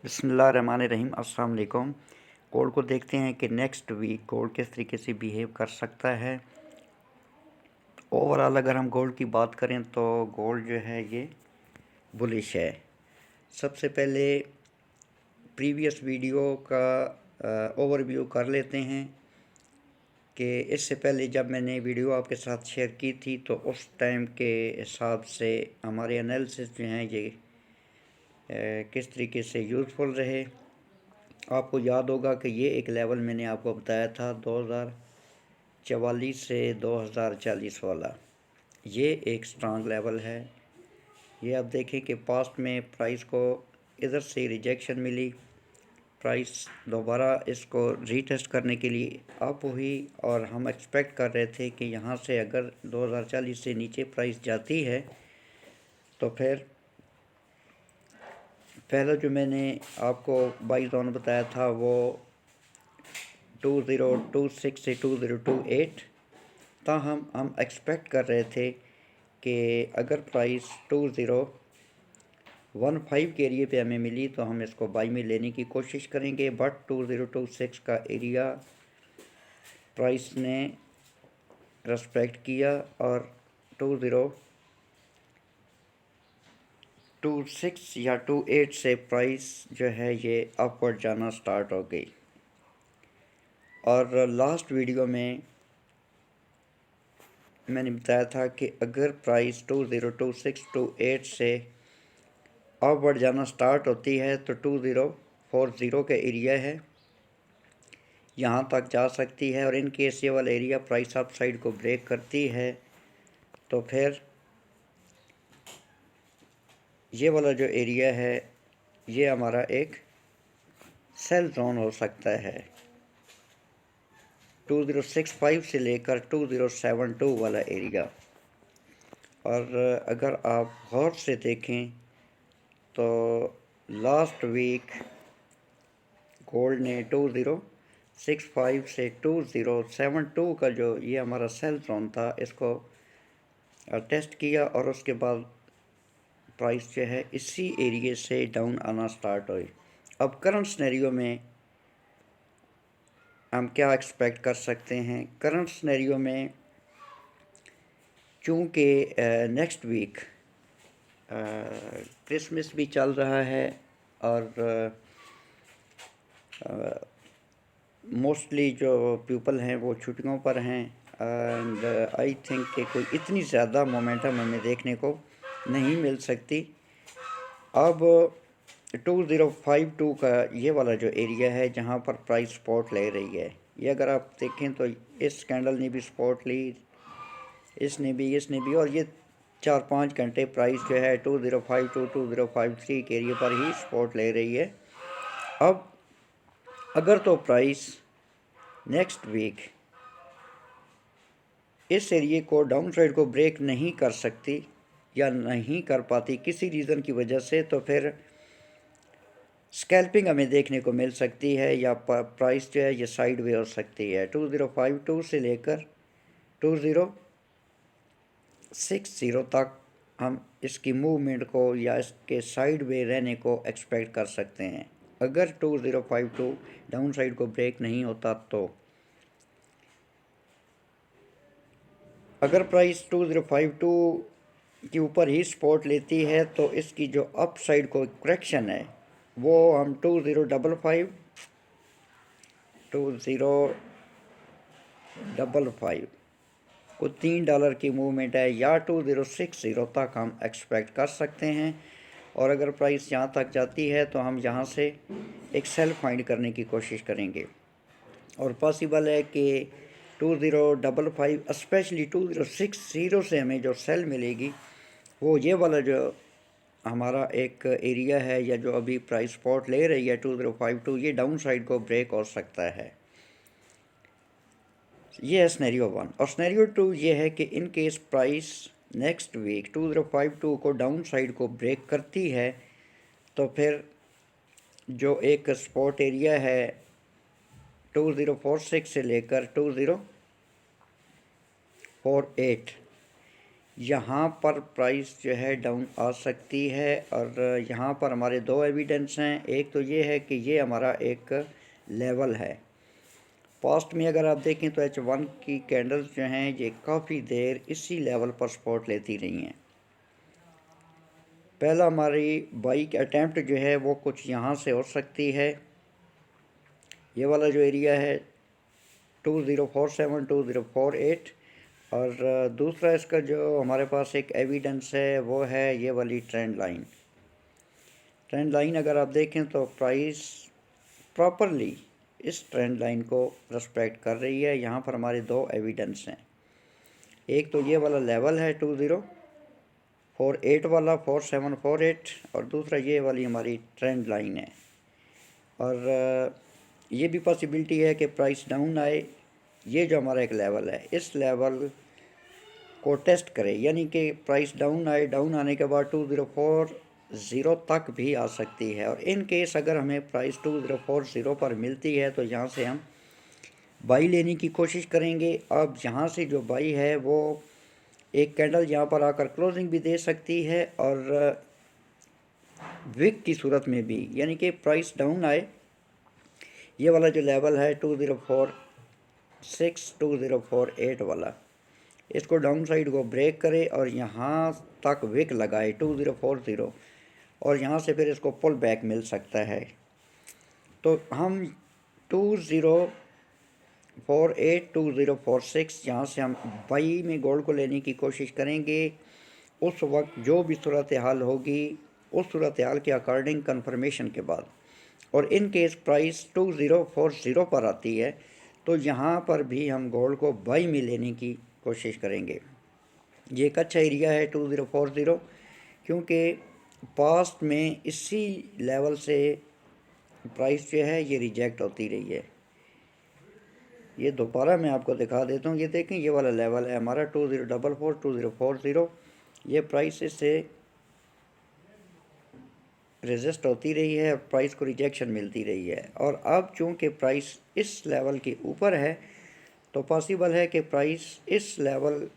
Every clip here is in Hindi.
बिस्मिल्लाहिर्रहमानिर्रहीम अस्सलाम वालेकुम। गोल्ड को देखते हैं कि नेक्स्ट वीक गोल्ड किस तरीके से बिहेव कर सकता है। ओवरऑल अगर हम गोल्ड की बात करें तो गोल्ड जो है ये बुलिश है। सबसे पहले प्रीवियस वीडियो का ओवरव्यू कर लेते हैं कि इससे पहले जब मैंने वीडियो आपके साथ शेयर की थी तो उस टाइम के हिसाब से हमारे एनालिसिस जो हैं ये किस तरीके से यूज़फुल रहे। आपको याद होगा कि ये एक लेवल मैंने आपको बताया था 2044 से 2040 वाला, ये एक स्ट्रांग लेवल है। ये आप देखें कि पास्ट में प्राइस को इधर से रिजेक्शन मिली, प्राइस दोबारा इसको रीटेस्ट करने के लिए अप हुई और हम एक्सपेक्ट कर रहे थे कि यहाँ से अगर 2040 से नीचे प्राइस जाती है तो फिर पहला जो मैंने आपको बाई जोन बताया था वो 2026 से 2028 ताहम हम एक्सपेक्ट कर रहे थे कि अगर प्राइस 2015 के एरिए पे हमें मिली तो हम इसको बाई में लेने की कोशिश करेंगे, बट 2026 का एरिया प्राइस ने रेस्पेक्ट किया और 2026 या 28 से प्राइस जो है ये अपवर्ड जाना स्टार्ट हो गई। और लास्ट वीडियो में मैंने बताया था कि अगर प्राइस 2026-28 से अपवर्ड जाना स्टार्ट होती है तो 2040 का एरिया है, यहाँ तक जा सकती है। और इन केस ये वाला एरिया प्राइस अप साइड को ब्रेक करती है तो फिर ये वाला जो एरिया है ये हमारा एक सेल जोन हो सकता है। 2065 से लेकर 2072 वाला एरिया। और अगर आप गौर से देखें तो लास्ट वीक गोल्ड ने 2065 से 2072 का जो ये हमारा सेल जोन था इसको टेस्ट किया और उसके बाद प्राइस जो है इसी एरिया से डाउन आना स्टार्ट हुई। अब करंट सिनेरियो में हम क्या एक्सपेक्ट कर सकते हैं? करंट सिनेरियो में चूँकि नेक्स्ट वीक क्रिसमस भी चल रहा है और मोस्टली जो पीपल हैं वो छुट्टियों पर हैं एंड आई थिंक कि कोई इतनी ज़्यादा मोमेंटम हमें देखने को नहीं मिल सकती। अब 2052 का ये वाला जो एरिया है जहाँ पर प्राइस सपोर्ट ले रही है, ये अगर आप देखें तो इस कैंडल ने भी सपोर्ट ली, इसने भी और ये 4-5 घंटे प्राइस जो है 2052 2053 के एरिया पर ही सपोर्ट ले रही है। अब अगर तो प्राइस नेक्स्ट वीक इस एरिए को डाउन साइड को ब्रेक नहीं कर सकती या नहीं कर पाती किसी रीज़न की वजह से, तो फिर स्कैल्पिंग हमें देखने को मिल सकती है या प्राइस जो है ये साइड वे हो सकती है। 2052 से लेकर 2060 तक हम इसकी मूवमेंट को या इसके साइड वे रहने को एक्सपेक्ट कर सकते हैं अगर 2052 डाउन साइड को ब्रेक नहीं होता। तो अगर प्राइस 2052 के ऊपर ही सपोर्ट लेती है तो इसकी जो अप साइड को करेक्शन है वो हम 2055 को $3 की मूवमेंट है या 2060 तक हम एक्सपेक्ट कर सकते हैं। और अगर प्राइस यहाँ तक जाती है तो हम यहाँ से एक सेल फाइंड करने की कोशिश करेंगे और पॉसिबल है कि 2055 स्पेशली 2060 से हमें जो सेल मिलेगी वो ये वाला जो हमारा एक एरिया है या जो अभी प्राइस सपोर्ट ले रही है 2052, ये डाउन साइड को ब्रेक हो सकता है। ये है स्नैरियो 1। और स्नैरियो 2 ये है कि in case price next week 2052 को डाउन साइड को ब्रेक करती है तो फिर जो एक सपोर्ट एरिया है 2046 से लेकर 2048, यहाँ पर प्राइस जो है डाउन आ सकती है। और यहाँ पर हमारे दो एविडेंस हैं। एक तो ये है कि ये हमारा एक लेवल है। पास्ट में अगर आप देखें तो H1 की कैंडल्स जो हैं ये काफ़ी देर इसी लेवल पर सपोर्ट लेती रही हैं। पहला हमारी बाइक अटैम्प्ट जो है वो कुछ यहाँ से हो सकती है। ये वाला जो एरिया है 2047 2048। और दूसरा इसका जो हमारे पास एक एविडेंस है वो है ये वाली ट्रेंड लाइन। ट्रेंड लाइन अगर आप देखें तो प्राइस प्रॉपरली इस ट्रेंड लाइन को रिस्पेक्ट कर रही है। यहाँ पर हमारे दो एविडेंस हैं। एक तो ये वाला लेवल है 2048 वाला 4748, और दूसरा ये वाली हमारी ट्रेंड लाइन है। और ये भी पॉसिबिलिटी है कि प्राइस डाउन आए। ये जो हमारा एक लेवल है इस लेवल को टेस्ट करे, यानी कि प्राइस डाउन आए, डाउन आने के बाद 2040 तक भी आ सकती है। और इन केस अगर हमें प्राइस 2040 पर मिलती है तो यहाँ से हम बाई लेने की कोशिश करेंगे। अब यहाँ से जो बाई है वो एक कैंडल यहाँ पर आकर क्लोजिंग भी दे सकती है और विक की सूरत में भी, यानी कि प्राइस डाउन आए। ये वाला जो लेवल है 2046 2048 वाला, इसको डाउन साइड को ब्रेक करे और यहाँ तक विक लगाए 2040, और यहाँ से फिर इसको पुल बैक मिल सकता है। तो हम 2048 2046 यहाँ से हम बाई में गोल्ड को लेने की कोशिश करेंगे। उस वक्त जो भी सूरत हाल होगी उस सूरत हाल के अकॉर्डिंग कंफर्मेशन के बाद, और इन केस प्राइस 2040 पर आती है तो यहाँ पर भी हम गोल्ड को बाई में लेने की कोशिश करेंगे। ये एक अच्छा एरिया है 2040, क्योंकि पास्ट में इसी लेवल से प्राइस जो है ये रिजेक्ट होती रही है। ये दोबारा मैं आपको दिखा देता हूँ। ये देखें, ये वाला लेवल है हमारा 2044 2040। ये प्राइस इससे रेजिस्ट होती रही है और प्राइस को रिजेक्शन मिलती रही है। और अब चूँकि प्राइस इस लेवल के ऊपर है तो पॉसिबल है कि प्राइस इस लेवल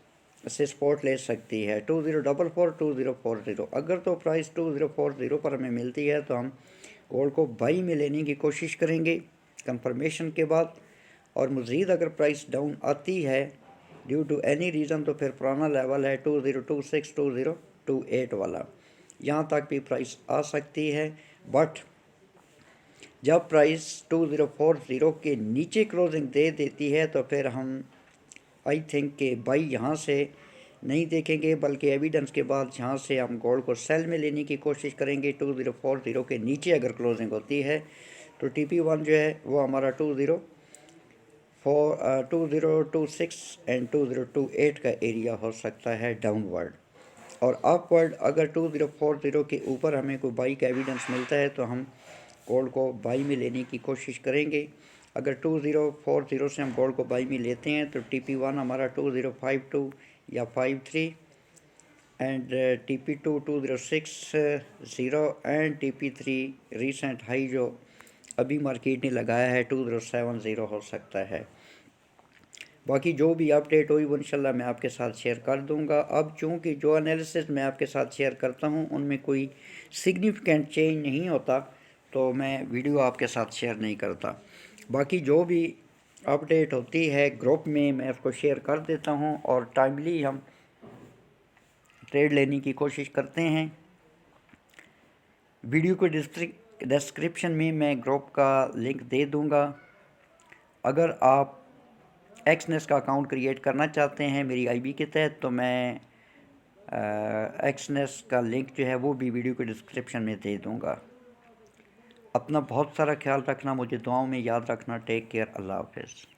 से सपोर्ट ले सकती है 2044 2040। अगर तो प्राइस 2040 पर हमें मिलती है तो हम गोल्ड को बाई में लेने की कोशिश करेंगे कंफर्मेशन के बाद। और मज़ीद अगर प्राइस डाउन आती है ड्यू टू एनी रीज़न तो फिर पुराना लेवल है 2026 2028 वाला, यहाँ तक भी प्राइस आ सकती है। बट जब प्राइस 2040 के नीचे क्लोजिंग दे देती है तो फिर हम आई थिंक कि बाई यहाँ से नहीं देखेंगे, बल्कि एविडेंस के बाद यहाँ से हम गोल्ड को सेल में लेने की कोशिश करेंगे। 2040 के नीचे अगर क्लोजिंग होती है तो TP1 जो है वो हमारा 2026 एंड 2028 का एरिया हो सकता है डाउनवर्ड। और अपवर्ड अगर 2040 के ऊपर हमें कोई बाई का एविडेंस मिलता है तो हम गोल्ड को बाई में लेने की कोशिश करेंगे। अगर 2040 से हम गोल्ड को बाई में लेते हैं तो TP1 हमारा 2052 या 53 and TP2 2060 and TP3 recent high जो अभी मार्केट ने लगाया है 2070 हो सकता है। बाकी जो भी अपडेट हुई वो इंशाल्लाह मैं आपके साथ शेयर कर दूंगा। अब चूँकि जो एनालिसिस मैं आपके साथ शेयर करता हूँ उनमें कोई सिग्निफिकेंट चेंज नहीं होता तो मैं वीडियो आपके साथ शेयर नहीं करता। बाकी जो भी अपडेट होती है ग्रुप में मैं उसको शेयर कर देता हूँ और टाइमली हम ट्रेड लेने की कोशिश करते हैं। वीडियो को डिस्क्रिप्शन में मैं ग्रुप का लिंक दे दूँगा। अगर आप एक्सनेस का अकाउंट क्रिएट करना चाहते हैं मेरी IB के तहत तो मैं एक्सनेस का लिंक जो है वो भी वीडियो के डिस्क्रिप्शन में दे दूँगा। अपना बहुत सारा ख्याल रखना, मुझे दुआओं में याद रखना। टेक केयर, अल्लाह हाफ़िज़।